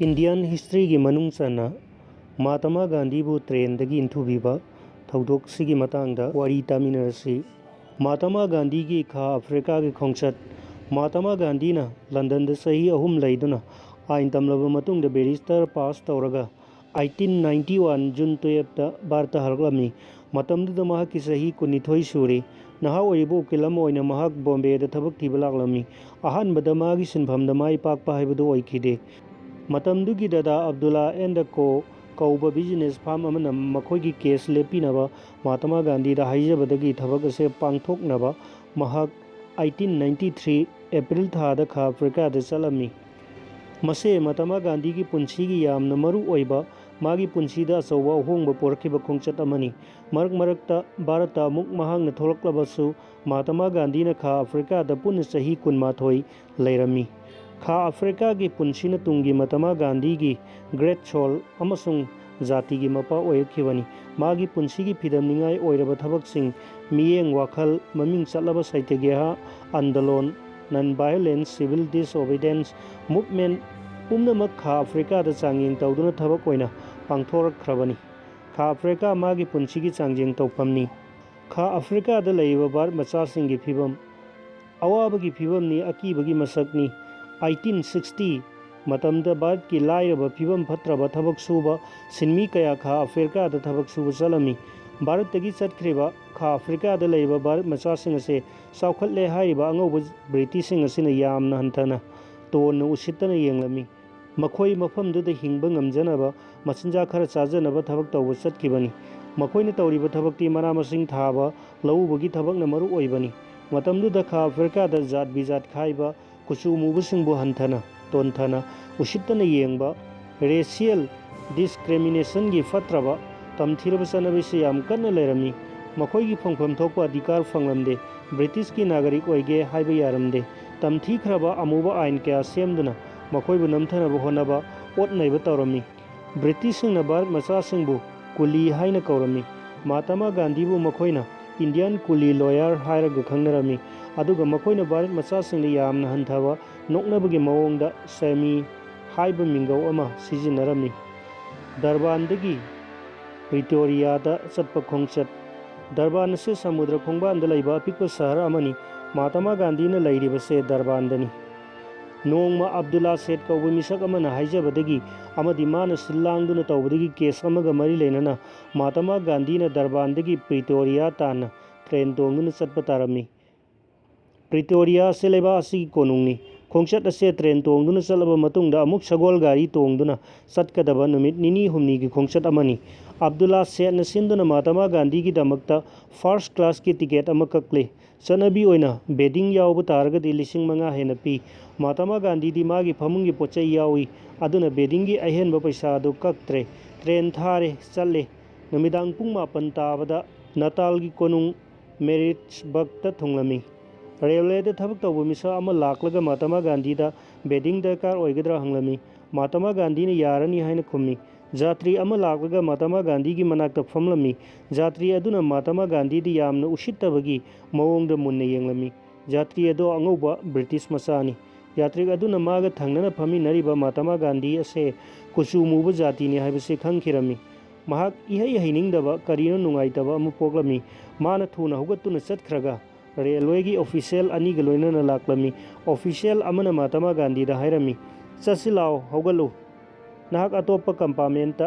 Indian history की मनुंग चना महात्मा गांधी बु ट्रेन दगी इंथुबीबा थौदोक सिगी मतंगदा वारी तामिनरसी महात्मा गांधी की खा अफ्रीका की खोंगचत महात्मा गांधी ना लंदन द सही अहुम लैदुना आइन तमलब मतुंग द बैरिस्टर पास तौरगा 1891 जून 12 दा भारत हरगलमी मतमदुदा महक की सही कुनिथोई सूरी नहा ओइबो किलम ओइना महक बॉम्बे द थबक थिबा लागलमी अहानबदा मागी सिनफम द माई पाकपा हाइबदो ओइखिदे मतमदुगी दादा अब्दुल्ला एंड को कौब बिजनेस फार्म अमना मखोगी केस लेपिनबा महात्मा गांधी दा हाइजबदगी थबक असे पांगथोकनबा महक 1893 अप्रैल थादा खा अफ्रीका द चलमी मसे महात्मा गांधी की पुंसी की यामना मरु ओइबा मागी पुंसीदा अचौबा अहोंगबा पोरखिबा खोंगचत अमनी मरक मरकता भारत अमुक महांगना थोलक्लबसु महात्मा गांधी ना खा अफ्रीका द पुन सही कुनमाथोई लैरमी खा अफ्रीका की पुंसीना तुंगी महात्मा गांधी की ग्रेट सोल अमसुंग जाति की मपा ओयखिबनी मागी पुंसी की फिदमनिंगाई ओइरबा थबकसिंग मियेंग वाखल ममिंग चलबा साहित्यज्ञ आंदोलन non violence civil disobedience movement पुनमक खा अफ्रीका द चांगिंग तौदुना थबक ओइना पांगथोरखरबनी खा अफ्रीका मागी पुंसी की चांगिंग तौफमनी खा अफ्रीका द लैबा भारत मचासिंग की फिबम अवाबगी फिबमनी अकीबगी मसकनी 1860 मतमदा भारत की लाइरबा फिबम फत्रबा थबक सुबा सिनमी कया खा अफ्रीका द थबक सुबा चलमी भारत तगी चटख्रिबा खा अफ्रीका द लैबा भारत मचासिंग असे साउखटले हाइबा अंगौब ब्रिटिशिंग असिना यामना हंथना तोन उसितना येंगलमी मखोई मफमदुदा हिंगबा ngamjanaba मचिंजा खरा चाजनबा थबक तौबा चटखिबनी मखोइना तौरिबा थबकती मना मसिंग थाबा लौबगी थबकना मरु ओइबनी मतमदुदा खा अफ्रीका द जात बिजात खाइबा कुचु मुबसिंगबु हंथना तोनथना उसितना येंगबा रेशियल डिस्क्रिमिनेशन की फत्रबा तमथिरबा चनबिसे याम कन्ना लेरमी मखोइगी फंगफम थोकपा अधिकार फंगलमदे ब्रिटिश की नागरिक ओइगे हाइबा यारमदे तमथिखरबा अमुबा आइन क्या सेमदुना मखोइबु नमथनबा होनबा ओटनैबा तौरमी ब्रिटिशिंगना भारत मचासिंगबु कुली हाइना कौरमी महात्मा गांधीबु मखोइना इंडियन कुली लॉयर हाइरगा खंगनरमी अदुगा मखोइना भारत मचासिंगना यामना हंथबा नोकनबगी मवोंगदा सेमी हाइबा मिंगौ अमा सिजिनरमी दरबानदगी प्रिटोरियादा चटपा खोंगचत दरबान से समुद्र खोंबानदा लैबा अपिकपा शहर अमनी महात्मा गांधीना लैरिबसे दरबानदनी नोंगमा अब्दुल्ला सेठ कौबा मिसक अमना हाइजबदगी अमदी माना सिल्लांगदुना तौबदगी केस अमगा मरी लेनना महात्मा गांधीना दरबानदगी प्रिटोरिया ताना ट्रेन तोंगदुना चटपा तारमी प्रिटोरिया से लेबा असिगी कोनुंगनी खोंगचत असे ट्रेन तोंगदुना चलबा मतुंगदा अमुक सगोल गाड़ी तोंगदुना चटकदबा नुमित निनी हुमनी की खोंगचत अमनी अब्दुल्ला सेठ सिंधुना महात्मा गांधी की दमकता फर्स्ट क्लास की टिकेट अमा कक्ले चनबी ओइना बेडिंग यावबा तारगदी 5,000 हेना पी महात्मा गांधी दी मागी फमुंगी पोचै यावी अदुना बेडिंग की अहेनबा पैसा अदु कक्त्रे ट्रेन थारे चले नुमिदांग पुंग 9 ताबदा नताल की कोनुंग मेरिट्सबर्ग थुंगलमी रेलवे द थबक तौबा मिसा अमा लाक्लगा महात्मा गांधी दा बेडिंग दरकार ओइगद्रा हंगलमी महात्मा गांधी ने यारनी हाइना खुम्मी जात्री अमा लाक्लगा महात्मा गांधी की मनाक्ता फमलमी जात्री अदुना महात्मा गांधी दी यामना उसितबगी मवोंगदा मुन्ना येंगलमी जात्री अदो अंगौबा ब्रिटिश मचानी यात्री अदुना मागा थंगनना फमिनरिबा महात्मा गांधी असे कुचु मुबा जातिनि हाइबसे खंखिरमी महाक इहै हइनिंगदबा करिनो नुंगाइतबा अमु पोगलमी माना थुना हुगतुना चटख्रगा रेलवे की ऑफिशियल अनी के लोइनना लाक्लमी ऑफिशियल अमना महात्मा गांधी दा हाइरमी चसिलाओ हौगलु नाहक अतोप्पा कंपार्टमेंट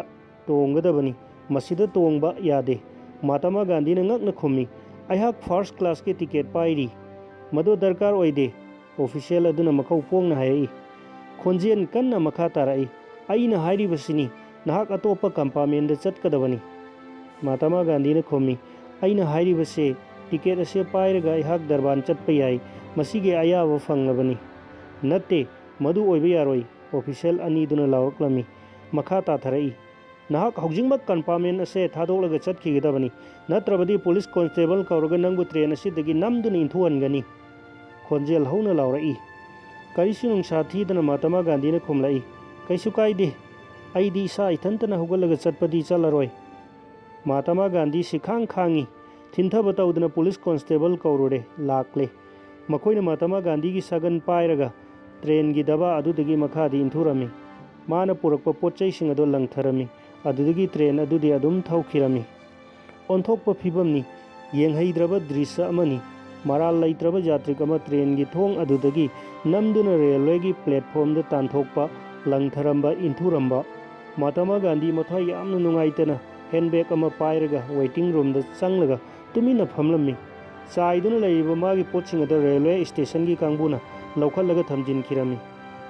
तोंगदबनी मसिदा तोंगबा यादे महात्मा गांधी ने ngakna खुमी अहाक फर्स्ट क्लास के टिकेट पाइरी मदो दरकार ओइदे ऑफिशियल अदुना मखौ पोंगना हाई खोंजेन कन्ना मखा ताराई आइना हाइरिबसिनी नाहक अतोप्पा कंपार्टमेंट चटकदबनी महात्मा गांधी ने खुमी आइना हाइरिबसे टिकेट असे पाइरगा अहाक दरबान चटपा याई मसिगे अयाबा फंगबनी नत्ते मदु ओइबा यारोई ऑफिशियल अनीदुना लावरक्लमी मखा ताथरई नाहक हौजिंगमक कंपार्टमेंट असे थादोलगा चटखिगदबनी नत्रबदी पुलिस कांस्टेबल कौरगा नंगु ट्रेन असिदगी नमदुना इंथुहनगनी खोंजेल हौना लावरई करिसु नुंसा थीदना महात्मा गांधी ने खुमलाई कैसु कायदे अइदी इसा इथंतना हुगलगा चटपदी चलरोय महात्मा गांधी सिखांग खांगी थिंथबा तौदना पुलिस कांस्टेबल कौरुरे लाक्ले मखोइना महात्मा गांधी की सगन पाइरगा ट्रेन की दबा अदुदगी मखादी इंथुरमी ꯃꯥꯅ ꯄꯨꯔꯛꯄ ꯄꯣꯠꯆꯩꯁꯤꯡ ꯑꯗꯨ ꯂꯪꯊꯔꯝꯃꯤ꯫ ꯑꯗꯨꯗꯒꯤ ꯇ꯭ꯔꯦꯟ ꯑꯗꯨꯗꯤ ꯑꯗꯨꯝ ꯊꯧꯈꯤꯔꯝꯃꯤ꯫ ꯑꯣꯟꯊꯣꯛꯄ ꯐꯤꯕꯝꯅꯤ, ꯌꯦꯡꯍꯩꯗ꯭ꯔꯕ ꯗ꯭ꯔꯤꯁ꯭ꯌ ꯑꯃꯅꯤ꯫ ꯃꯔꯥꯜ ꯂꯩꯇ꯭ꯔꯕ ꯌꯥꯇ꯭ꯔꯤꯛ ꯑꯃ ꯇ꯭ꯔꯦꯟꯒꯤ ꯊꯣꯡ ꯑꯗꯨꯗꯒꯤ ꯅꯝꯗꯨꯅ ꯔꯦꯜꯋꯦꯒꯤ ꯄ꯭ꯂꯦꯠꯐꯣꯔꯝꯗ ꯇꯥꯟꯊꯣꯛꯄ, ꯂꯪꯊꯔꯝꯕ, ꯏꯟꯊꯨꯔꯝꯕ꯫ ꯃꯍꯥꯇꯃꯥ ꯒꯥꯟꯙꯤ ꯃꯊ꯭ꯋꯥꯏ ꯌꯥꯝꯅ ꯅꯨꯡꯉꯥꯏꯇꯅ ꯍꯦꯟꯕꯦꯒ ꯑꯃ ꯄꯥꯏꯔꯒ ꯋꯦꯇꯤꯡ ꯔꯨꯝꯗ ꯆꯪꯂꯒ ꯇꯨꯃꯤꯟꯅ ꯐꯝꯂꯝꯃꯤ꯫ ꯆꯥꯏꯗꯨꯅ ꯂꯩꯔꯤꯕ ꯃꯥꯒꯤ ꯄꯣꯠꯁꯤꯡ ꯑꯗꯨ ꯔꯦꯜꯋꯦ ꯁ꯭ꯇꯦꯁꯟꯒꯤ ꯀꯥꯡꯕꯨꯅ ꯂꯧꯈꯠꯂꯒ ꯊꯝꯖꯤꯟꯈꯤꯔꯝꯃꯤ꯫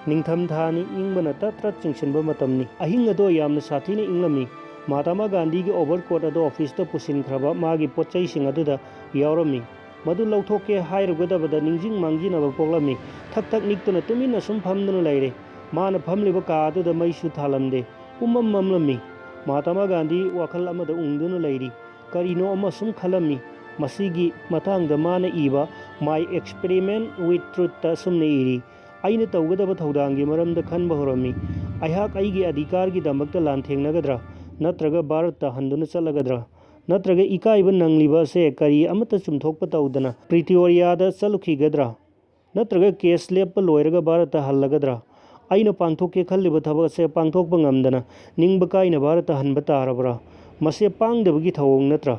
ꯅꯤꯡꯊꯝꯊꯥꯅꯤ, ꯏꯪꯕꯅ ꯇ꯭ꯔꯠ-ꯇ꯭ꯔꯠ ꯆꯤꯡꯁꯤꯟꯕ ꯃꯇꯝꯅꯤ꯫ ꯑꯍꯤꯡ ꯑꯗꯨ ꯌꯥꯝꯅ ꯁꯥꯊꯤꯅ ꯏꯪꯂꯝꯃꯤ꯫ ꯃꯍꯥꯇꯃꯥ ꯒꯥꯟꯙꯤꯒꯤ ꯑꯣꯚꯔꯀꯣꯠ ꯑꯗꯨ ꯑꯣꯐꯤꯁꯇ ꯄꯨꯁꯤꯟꯈ꯭ꯔꯕ ꯃꯥꯒꯤ ꯄꯣꯠꯆꯩꯁꯤꯡ ꯑꯗꯨꯗ ꯌꯥꯎꯔꯝꯃꯤ꯫ ꯃꯗꯨ ꯂꯧꯊꯣꯛꯀꯦ ꯍꯥꯏꯔꯨꯒꯗꯕꯗ ꯅꯤꯡꯖꯤꯡ ꯃꯥꯡꯖꯤꯟꯅꯕ ꯄꯣꯛꯂꯝꯃꯤ꯫ ꯊꯛ-ꯊꯛ ꯅꯤꯛꯇꯨꯅ ꯇꯨꯃꯤꯟꯅ ꯁꯨꯝ ꯐꯝꯗꯨꯅ ꯂꯩꯔꯦ꯫ ꯃꯥꯅ ꯐꯝꯂꯤꯕ ꯀꯥ ꯑꯗꯨꯗ ꯃꯩꯁꯨ ꯊꯥꯜꯂꯝꯗꯦ, ꯄꯨꯝꯃꯝ ꯃꯝꯂꯝꯃꯤ꯫ ꯃꯍꯥꯇꯃꯥ ꯒꯥꯟꯙꯤ ꯋꯥꯈꯜ ꯑꯃꯗ ꯎꯪꯗꯨꯅ ꯂꯩꯔꯤ꯫ ꯀꯔꯤꯅꯣ ꯑꯃ ꯁꯨꯝ ꯈꯜꯂꯝꯃꯤ꯫ ꯃꯁꯤꯒꯤ ꯃꯇꯥꯡꯗ ꯃꯥꯅ ꯏꯕ ꯃꯥꯏ ꯑꯦꯛꯁꯄꯦꯔꯤꯃꯦꯟꯠ ꯋꯤꯊ ꯇ꯭ꯔꯨꯊꯇ ꯑꯁꯨꯝꯅ ꯏꯔꯤ: ꯑꯩꯅ ꯇꯧꯒꯗꯕ ꯊꯧꯗꯥꯡꯒꯤ ꯃꯔꯝꯗ ꯈꯟꯕ ꯍꯧꯔꯝꯃꯤ꯫ ꯑꯩꯍꯥꯛ ꯑꯩꯒꯤ ꯑꯙꯤꯀꯥꯔꯒꯤꯗꯃꯛꯇ ꯂꯥꯟꯊꯦꯡꯅꯒꯗ꯭ꯔꯥ? ꯅꯠꯇ꯭ꯔꯒ ꯚꯥꯔꯠꯇ ꯍꯟꯗꯨꯅ ꯆꯠꯂꯒꯗ꯭ꯔꯥ? ꯅꯠꯇ꯭ꯔꯒ ꯏꯀꯥꯏꯕ ꯅꯪꯂꯤꯕ ꯑꯁꯦ ꯀꯔꯤ ꯑꯃꯠꯇ ꯆꯨꯝꯊꯣꯛꯄ ꯇꯧꯗꯅ ꯄ꯭ꯔꯤꯇꯣꯔꯤꯌꯥꯗ ꯆꯠꯂꯨꯈꯤꯒꯗ꯭ꯔꯥ? ꯅꯠꯇ꯭ꯔꯒ ꯀꯦꯁ ꯂꯦꯞꯄ ꯂꯣꯏꯔꯒ ꯚꯥꯔꯠꯇ ꯍꯜꯂꯒꯗ꯭ꯔꯥ? ꯑꯩꯅ ꯄꯥꯡꯊꯣꯛꯀꯦ ꯈꯜꯂꯤꯕ ꯊꯕꯛ ꯑꯁꯦ ꯄꯥꯡꯊꯣꯛꯄ ꯉꯝꯗꯅ ꯅꯤꯡꯕ ꯀꯥꯏꯅ ꯚꯥꯔꯠꯇ ꯍꯟꯕ ꯇꯥꯔꯕ꯭ꯔꯥ? ꯃꯁꯤ ꯄꯥꯡꯗꯕꯒꯤ ꯊꯧꯑꯣꯡ ꯅꯠꯇ꯭ꯔꯥ?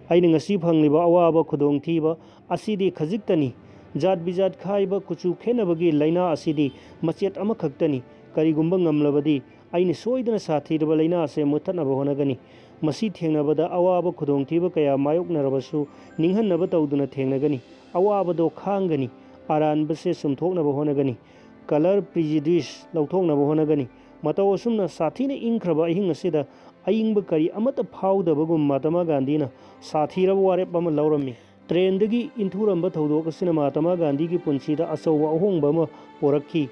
ꯑꯩꯅ ꯉꯁꯤ ꯐꯪꯂꯤꯕ ꯑꯋꯥꯕ, ꯈꯨꯗꯣꯡꯊꯤꯕ ꯑꯁꯤꯗꯤ ꯈꯖꯤꯛꯇꯅꯤ꯫ ꯖꯥꯠ ꯕꯤꯖꯥꯠ ꯈꯥꯏꯕ, ꯀꯨꯆꯨ ꯈꯦꯟꯅꯕꯒꯤ ꯂꯥꯏꯅꯥ ꯑꯁꯤꯗꯤ ꯃꯆꯦꯠ ꯑꯃꯈꯛꯇꯅꯤ꯫ ꯀꯔꯤꯒꯨꯝꯕ ꯉꯝꯂꯕꯗꯤ ꯑꯩꯅ ꯁꯣꯏꯗꯅ ꯁꯥꯊꯤꯔꯕ ꯂꯥꯏꯅꯥ ꯑꯁꯤ ꯃꯨꯠꯊꯠꯅꯕ ꯍꯣꯠꯅꯒꯅꯤ꯫ ꯃꯁꯤ ꯊꯦꯡꯅꯕꯗ ꯑꯋꯥꯕ, ꯈꯨꯗꯣꯡꯊꯤꯕ ꯀꯌꯥ ꯃꯥꯌꯣꯛꯅꯔꯕꯁꯨ ꯅꯤꯡꯍꯟꯅꯕ ꯇꯧꯗꯨꯅ ꯊꯦꯡꯅꯒꯅꯤ꯫ ꯑꯋꯥꯕꯗꯣ ꯈꯥꯡꯒꯅꯤ꯫ ꯑꯔꯥꯟꯕꯁꯦ ꯆꯨꯝꯊꯣꯛꯅꯕ ꯍꯣꯠꯅꯒꯅꯤ꯫ ꯀꯂꯔ ꯄ꯭ꯔꯤꯖꯨꯗꯤꯁ ꯂꯧꯊꯣꯛꯅꯕ ꯍꯣꯠꯅꯒꯅꯤ꯫ ꯃꯇꯧ ꯑꯁꯨꯝꯅ ꯁꯥꯊꯤꯅ ꯏꯪꯈ꯭ꯔꯕ ꯑꯍꯤꯡ ꯑꯁꯤꯗ ꯑꯏꯪꯕ ꯀꯔꯤ ꯑꯃꯠꯇ ꯐꯥꯎꯗꯕꯒꯨꯝ ꯃꯍꯥꯇꯃꯥ ꯒꯥꯟꯙꯤꯅ ꯁꯥꯊꯤꯔꯕ ꯋꯥꯔꯦꯞ ꯑꯃ ꯂꯧꯔꯝꯃꯤ꯫ ꯇ꯭ꯔꯦꯟꯗꯒꯤ ꯏꯟꯊꯨꯔꯝꯕ ꯊꯧꯗꯣꯛ ꯑꯁꯤꯅ ꯃꯍꯥꯇꯃꯥ ꯒꯥꯟꯙꯤꯒꯤ ꯄꯨꯟꯁꯤꯗ ꯑꯆꯧꯕ ꯑꯍꯣꯡꯕ ꯑꯃ ꯄꯣꯔꯛꯈꯤ꯫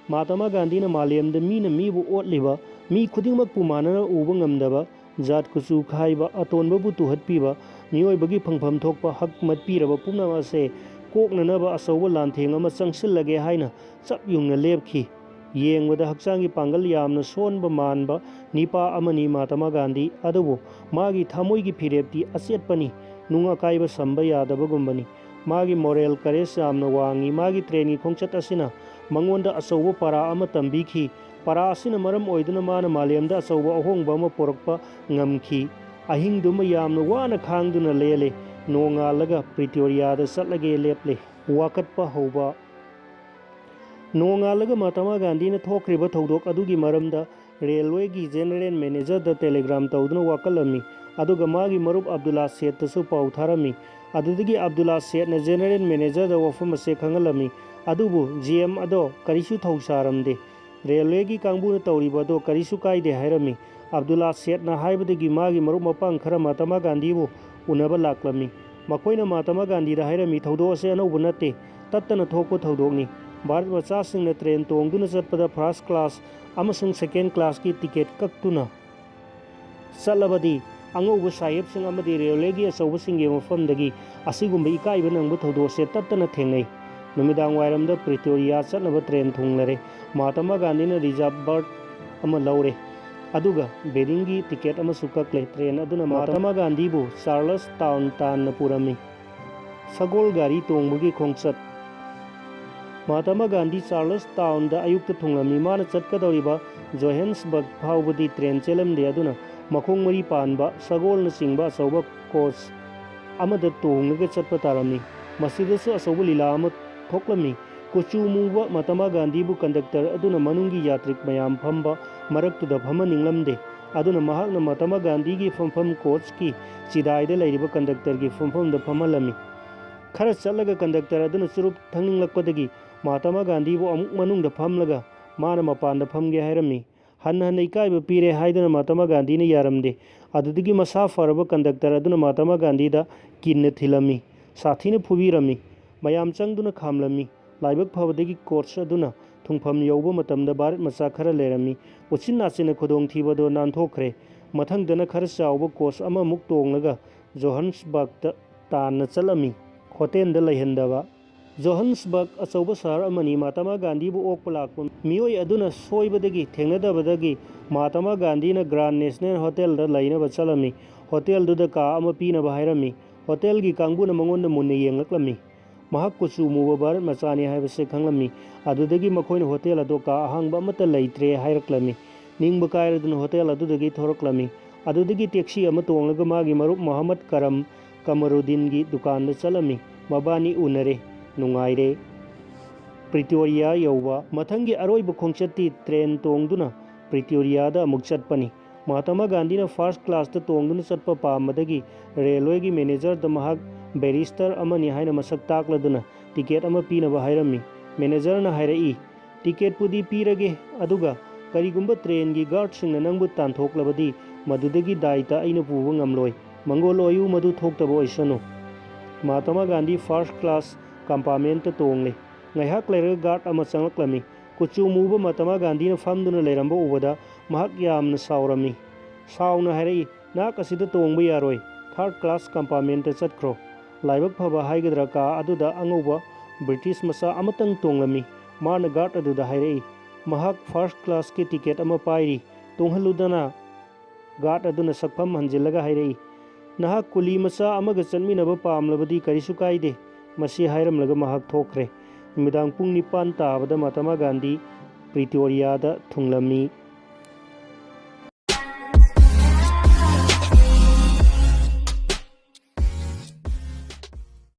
ꯃꯍꯥꯇꯃꯥ ꯒꯥꯟꯙꯤꯅ ꯃꯥꯂꯦꯝꯗ ꯃꯤꯅ ꯃꯤꯕꯨ ꯑꯣꯠꯂꯤꯕ, ꯃꯤ ꯈꯨꯗꯤꯡꯃꯛꯄꯨ ꯃꯥꯟꯅꯅ ꯎꯕ ꯉꯝꯗꯕ, ꯖꯥꯠ ꯀꯨꯆꯨ ꯈꯥꯏꯕ, ꯑꯇꯣꯟꯕꯕꯨ ꯇꯨꯍꯠꯄꯤꯕ, ꯃꯤꯑꯣꯏꯕꯒꯤ ꯐꯪꯐꯝ ꯊꯣꯛꯄ ꯍꯛ ꯃꯠꯄꯤꯔꯕ ꯄꯨꯝꯅꯃꯛ ꯑꯁꯦ ꯀꯣꯛꯅꯅꯕ ꯑꯆꯧꯕ ꯂꯥꯟꯊꯦꯡ ꯑꯃ ꯆꯪꯁꯤꯜꯂꯒꯦ ꯍꯥꯏꯅ ꯆꯞ ꯌꯨꯡꯅ ꯂꯦꯞꯈꯤ꯫ ꯌꯦꯡꯕꯗ ꯍꯛꯆꯥꯡꯒꯤ ꯄꯥꯡꯒꯜ ꯌꯥꯝꯅ ꯁꯣꯟꯕ ꯃꯥꯟꯕ ꯅꯤꯄꯥ ꯑꯃꯅꯤ ꯃꯍꯥꯇꯃꯥ ꯒꯥꯟꯙꯤ, ꯑꯗꯨꯕꯨ ꯃꯥꯒꯤ ꯊꯃꯣꯏꯒꯤ ꯐꯤꯔꯦꯞꯇꯤ ꯑꯆꯦꯠꯄꯅꯤ, ꯅꯨꯡ ꯑꯀꯥꯏꯕ ꯁꯝꯕ ꯌꯥꯗꯕꯒꯨꯝꯕꯅꯤ꯫ ꯃꯥꯒꯤ ꯃꯣꯔꯦꯜ ꯀꯔꯦꯖ ꯌꯥꯝꯅ ꯋꯥꯡꯏ꯫ ꯃꯥꯒꯤ ꯇ꯭ꯔꯦꯟꯒꯤ ꯈꯣꯡꯆꯠ ꯑꯁꯤꯅ ꯃꯉꯣꯟꯗ ꯑꯆꯧꯕ ꯄꯥꯔꯥ ꯑꯃ ꯇꯝꯕꯤꯈꯤ꯫ ꯄꯥꯔꯥ ꯑꯁꯤꯅ ꯃꯔꯝ ꯑꯣꯏꯗꯨꯅ ꯃꯥꯅ ꯃꯥꯂꯦꯝꯗ ꯑꯆꯧꯕ ꯑꯍꯣꯡꯕ ꯑꯃ ꯄꯣꯔꯛꯄ ꯉꯝꯈꯤ꯫ ꯑꯍꯤꯡꯗꯨꯃ ꯌꯥꯝꯅ ꯋꯥꯅ ꯈꯥꯡꯗꯨꯅ ꯂꯦꯜꯂꯦ꯫ ꯅꯣꯡꯉꯥꯜꯂꯒ ꯄ꯭ꯔꯤꯇꯣꯔꯤꯌꯥꯗ ꯆꯠꯂꯒꯦ ꯂꯦꯞꯂꯦ꯫ ꯋꯥꯀꯠꯄ ꯍꯧꯕ꯫ ꯅꯣꯡꯉꯥꯜꯂꯒ ꯃꯍꯥꯇꯃꯥ ꯒꯥꯟꯙꯤꯅ ꯊꯣꯛꯈ꯭ꯔꯤꯕ ꯊꯧꯗꯣꯛ ꯑꯗꯨꯒꯤ ꯃꯔꯝꯗ ꯔꯦꯜꯋꯦꯒꯤ ꯖꯦꯅꯔꯦꯜ ꯃꯦꯅꯦꯖꯔꯗ ꯇꯦꯂꯤꯒ꯭ꯔꯥꯝ ꯇꯧꯗꯨꯅ ꯋꯥꯀꯠꯂꯝꯃꯤ꯫ ꯑꯗꯨꯒ ꯃꯥꯒꯤ ꯃꯔꯨꯞ ꯑꯕꯗꯨꯜꯂꯥ ꯁꯦꯊꯇꯁꯨ ꯄꯥꯎ ꯊꯥꯔꯝꯃꯤ꯫ ꯑꯗꯨꯗꯒꯤ ꯑꯕꯗꯨꯜꯂꯥ ꯁꯦꯊꯅ ꯖꯦꯅꯔꯦꯜ ꯃꯦꯅꯦꯖꯔꯗ ꯋꯥꯐꯝ ꯑꯁꯤ ꯈꯪꯍꯜꯂꯝꯃꯤ꯫ ꯑꯗꯨꯕꯨ ꯖꯤ.ꯑꯦꯝ ꯑꯗꯣ ꯀꯔꯤꯁꯨ ꯊꯧꯁꯥꯔꯝꯗꯦ꯫ ꯔꯦꯜꯋꯦꯒꯤ ꯀꯥꯡꯕꯨꯅ ꯇꯧꯔꯤꯕ ꯑꯗꯣ ꯀꯔꯤꯁꯨ ꯀꯥꯏꯗꯦ ꯍꯥꯏꯔꯝꯃꯤ꯫ ꯑꯕꯗꯨꯜꯂꯥ ꯁꯦꯊꯅ ꯍꯥꯏꯕꯗꯒꯤ ꯃꯥꯒꯤ ꯃꯔꯨꯞ ꯃꯄꯥꯡ ꯈꯔ ꯃꯍꯥꯇꯃꯥ ꯒꯥꯟꯙꯤꯕꯨ ꯎꯅꯕ ꯂꯥꯛꯂꯝꯃꯤ꯫ ꯃꯈꯣꯏꯅ ꯃꯍꯥꯇꯃꯥ ꯒꯥꯟꯙꯤꯗ ꯍꯥꯏꯔꯝꯃꯤ, ꯊꯧꯗꯣꯛ ꯑꯁꯤ ꯑꯅꯧꯕ ꯅꯠꯇꯦ, ꯇꯠꯇꯅ ꯊꯣꯛꯄ ꯊꯧꯗꯣꯛꯅꯤ꯫ ꯚꯥꯔꯠ ꯃꯆꯥꯁꯤꯡꯅ ꯇ꯭ꯔꯦꯟ ꯇꯣꯡꯗꯨꯅ ꯆꯠꯄꯗ ꯐꯥꯔꯁꯠ ꯀ꯭ꯂꯥꯁ ꯑꯃꯁꯨꯡ ꯁꯦꯀꯦꯟꯗ ꯀ꯭ꯂꯥꯁꯀꯤ ꯇꯤꯀꯦꯠ ꯀꯛꯇꯨꯅ ꯆꯠꯂꯕꯗꯤ ꯑꯉꯧꯕ ꯁꯥꯍꯦꯕꯁꯤꯡ ꯑꯃꯗꯤ ꯔꯦꯜꯋꯦꯒꯤ ꯑꯆꯧꯕꯁꯤꯡꯒꯤ ꯃꯐꯝꯗꯒꯤ ꯑꯁꯤꯒꯨꯝꯕ ꯏꯀꯥꯏꯕ ꯅꯪꯕ ꯊꯧꯗꯣꯛ ꯑꯁꯤ ꯇꯠꯇꯅ ꯊꯦꯡꯅꯩ꯫ ꯅꯨꯃꯤꯗꯥꯡꯋꯥꯏꯔꯝꯗ ꯄ꯭ꯔꯤꯇꯣꯔꯤꯌꯥ ꯆꯠꯅꯕ ꯇ꯭ꯔꯦꯟ ꯊꯨꯡꯂꯔꯦ꯫ ꯃꯍꯥꯇꯃꯥ ꯒꯥꯟꯙꯤꯅ ꯔꯤꯖꯥꯔꯚ ꯕꯔꯊ ꯑꯃ ꯂꯧꯔꯦ꯫ ꯑꯗꯨꯒ ꯕꯦꯔꯤꯡꯒꯤ ꯇꯤꯀꯦꯠ ꯑꯃꯁꯨ ꯀꯛꯂꯦ꯫ ꯇ꯭ꯔꯦꯟ ꯑꯗꯨꯅ ꯃꯍꯥꯇꯃꯥ ꯒꯥꯟꯙꯤꯕꯨ ꯆꯥꯔꯂꯁ ꯇꯥꯎꯟ ꯇꯥꯟꯅ ꯄꯨꯔꯝꯃꯤ꯫ ꯁꯒꯣꯜ ꯒꯥꯔꯤ ꯇꯣꯡꯕꯒꯤ ꯈꯣꯡꯆꯠ꯫ ꯃꯍꯥꯇꯃꯥ ꯒꯥꯟꯙꯤ ꯆꯥꯔꯂꯁ ꯇꯥꯎꯟꯗ ꯑꯌꯨꯛꯇ ꯊꯨꯡꯂꯝꯃꯤ꯫ ꯃꯥꯅ ꯆꯠꯀꯗꯧꯔꯤꯕ ꯖꯣꯍꯦꯟꯁꯕꯔꯒ ꯐꯥꯎꯕꯗꯤ ꯇ꯭ꯔꯦꯟ ꯆꯦꯜꯂꯝꯗꯦ꯫ ꯑꯗꯨꯅ ꯃꯈꯣꯡ ꯃꯔꯤ ꯄꯥꯟꯕ ꯁꯒꯣꯜꯅꯆꯤꯡꯕ ꯑꯆꯧꯕ ꯀꯣꯆ ꯑꯃꯗ ꯇꯣꯡꯂꯒ ꯆꯠꯄ ꯇꯥꯔꯝꯃꯤ꯫ ꯃꯁꯤꯗꯁꯨ ꯑꯆꯧꯕ ꯂꯤꯂꯥ ꯑꯃ ꯊꯣꯛꯂꯝꯃꯤ꯫ ꯀꯨꯆꯨ ꯃꯨꯕ ꯃꯍꯥꯇꯃꯥ ꯒꯥꯟꯙꯤꯕꯨ ꯀꯟꯗꯛꯇꯔ ꯑꯗꯨꯅ ꯃꯅꯨꯡꯒꯤ ꯌꯥꯇ꯭ꯔꯤꯛ ꯃꯌꯥꯝ ꯐꯝꯕ ꯃꯔꯛꯇꯨꯗ ꯐꯝꯍꯟꯅꯤꯡꯂꯝꯗꯦ꯫ ꯑꯗꯨꯅ ꯃꯍꯥꯛꯅ ꯃꯍꯥꯇꯃꯥ ꯒꯥꯟꯙꯤꯒꯤ ꯐꯝꯐꯝ ꯀꯣꯆꯀꯤ ꯆꯤꯗꯥꯏꯗ ꯂꯩꯔꯤꯕ ꯀꯟꯗꯛꯇꯔꯒꯤ ꯐꯝꯐꯝꯗ ꯐꯝꯍꯜꯂꯝꯃꯤ꯫ ꯈꯔ ꯆꯠꯂꯒ ꯀꯟꯗꯛꯇꯔ ꯑꯗꯨꯅ ꯆꯨꯔꯨꯞ ꯊꯛꯅꯤꯡꯂꯛꯄꯗꯒꯤ ꯃꯍꯥꯇꯃꯥ ꯒꯥꯟꯙꯤꯕꯨ ꯑꯃꯨꯛ ꯃꯅꯨꯡꯗ ꯐꯝꯂꯒ ꯃꯥꯅ ꯃꯄꯥꯟꯗ ꯐꯝꯒꯦ ꯍꯥꯏꯔꯝꯃꯤ꯫ ꯍꯟꯅ ꯍꯟꯅ ꯏꯀꯥꯏꯕ ꯄꯤꯔꯦ ꯍꯥꯏꯗꯨꯅ ꯃꯍꯥꯇꯃꯥ ꯒꯥꯟꯙꯤꯅ ꯌꯥꯔꯝꯗꯦ꯫ ꯑꯗꯨꯗꯒꯤ ꯃꯁꯥ ꯐꯔꯕ ꯀꯟꯗꯛꯇꯔ ꯑꯗꯨꯅ ꯃꯍꯥꯇꯃꯥ ꯒꯥꯟꯙꯤꯗ ꯀꯤꯟꯅ ꯊꯤꯜꯂꯝꯃꯤ꯫ ꯁꯥꯊꯤꯅ ꯐꯨꯕꯤꯔꯝꯃꯤ꯫ ꯃꯌꯥꯝ ꯆꯪꯗꯨꯅ ꯈꯥꯝꯂꯝꯃꯤ꯫ ꯂꯥꯏꯕꯛ ꯐꯕꯗꯒꯤ ꯀꯣꯆ ꯑꯗꯨꯅ ꯊꯨꯡꯐꯝ ꯌꯧꯕ ꯃꯇꯝꯗ ꯚꯥꯔꯠ ꯃꯆꯥ ꯈꯔ ꯂꯩꯔꯝꯃꯤ꯫ ꯎꯆꯤꯟ ꯅꯥꯆꯤꯟꯅ ꯈꯨꯗꯣꯡꯊꯤꯕꯗꯣ ꯅꯥꯟꯊꯣꯛꯈ꯭ꯔꯦ꯫ ꯃꯊꯪꯗꯅ ꯈꯔ ꯆꯥꯎꯕ ꯀꯣꯆ ꯑꯃꯃꯨꯛ ꯇꯣꯡꯂꯒ ꯖꯣꯍꯟꯁꯕꯔꯒꯇ ꯇꯥꯟꯅ ꯆꯠꯂꯝꯃꯤ꯫ ꯍꯣꯇꯦꯜꯗ ꯂꯩꯍꯟꯗꯕ꯫ ꯖꯣꯍꯟꯁꯕꯔꯒ ꯑꯆꯧꯕ ꯁꯍꯔ ꯑꯃꯅꯤ꯫ ꯃꯍꯥꯇꯃꯥ ꯒꯥꯟꯙꯤꯕꯨ ꯑꯣꯛꯄ ꯂꯥꯛꯄ ꯃꯤꯑꯣꯏ ꯑꯗꯨꯅ ꯁꯣꯏꯕꯗꯒꯤ ꯊꯦꯡꯅꯗꯕꯗꯒꯤ ꯃꯍꯥꯇꯃꯥ ꯒꯥꯟꯙꯤꯅ ꯒ꯭ꯔꯥꯟ ꯅꯦꯁꯅꯦꯜ ꯍꯣꯇꯦꯜꯗ ꯂꯩꯅꯕ ꯆꯠꯂꯝꯃꯤ꯫ ꯍꯣꯇꯦꯜꯗꯨꯗ ꯀꯥ ꯑꯃ ꯄꯤꯅꯕ ꯍꯥꯏꯔꯝꯃꯤ꯫ ꯍꯣꯇꯦꯜꯒꯤ ꯀꯥꯡꯕꯨꯅ ꯃꯉꯣꯟꯗ ꯃꯨꯟꯅ ꯌꯦꯡꯂꯛꯂꯝꯃꯤ꯫ ꯃꯍꯥꯛ ꯀꯨꯆꯨ ꯃꯨꯕ ꯚꯥꯔꯠ ꯃꯆꯥꯅꯤ ꯍꯥꯏꯕꯁꯦ ꯈꯪꯂꯝꯃꯤ꯫ ꯑꯗꯨꯗꯒꯤ ꯃꯈꯣꯏꯅ ꯍꯣꯇꯦꯜ ꯑꯗꯨ ꯀꯥ ꯑꯍꯥꯡꯕ ꯑꯃꯠꯇ ꯂꯩꯇ꯭ꯔꯦ ꯍꯥꯏꯔꯛꯂꯝꯃꯤ꯫ नींब कायरदुन होटल अदुदगी थोरक्लमी अदुदगी टैक्सी अमा तोंगलगा मागी मरुप मोहम्मद कमरुद्दीन की दुकान दा चलमी मबानी उनरे नुंगाइरे प्रिटोरिया यौबा मथंगी अरोइब खोंचती ट्रेन तोंगदुना प्रिटोरियादा अमुक चटपनी महात्मा गांधी ने फर्स्ट क्लास तोंगदुना चटप पामदगी रेलवे की मैनेजर द महाक बैरिस्टर अमनी हाइना मसक ताकलदुना टिकेट अमा पीनबा हाइरमी मैनेजर ना हाइरई टिकेट पुदी पीरगे अदुगा करीगुंबा ट्रेन की गार्ड सिंह नंगबु तानथोकलबदी मदुदगी दायिता अइना पुबा ngamloi मंगोलोयु मदु थोक्तबो ओइसनु Mahatma Gandhi first class compartment तोंगले ngaiha लेरग गार्ड अमा चंगलक्लमी कुचु मुबा महात्मा गांधी ने फमदुना लेरंबा उबदा महक यामना सावरमी सावना हाइरई नाक असिदा तोंगबा यारोय थर्ड क्लास कंपार्टमेंट चटख्रो लाइबक फबा हाइगद्रा का अदुदा अंगौबा ब्रिटिश मसा अमतंग तोंगलमी माना गार्ड अदुदा हाइरई महक फर्स्ट क्लास के टिकेट अमा पाइरी तोंगहलुदना गार्ड अदुना सकफम हंजिलगा हाइरई नहाक कुली मसा अमगा चलमिनबा पामलबदी करिसु काइदे मसी हाइरमलगा महक थोखरे मिदांग पुंग 9 ताबदा महात्मा गांधी प्रिटोरियादा थुंगलमी।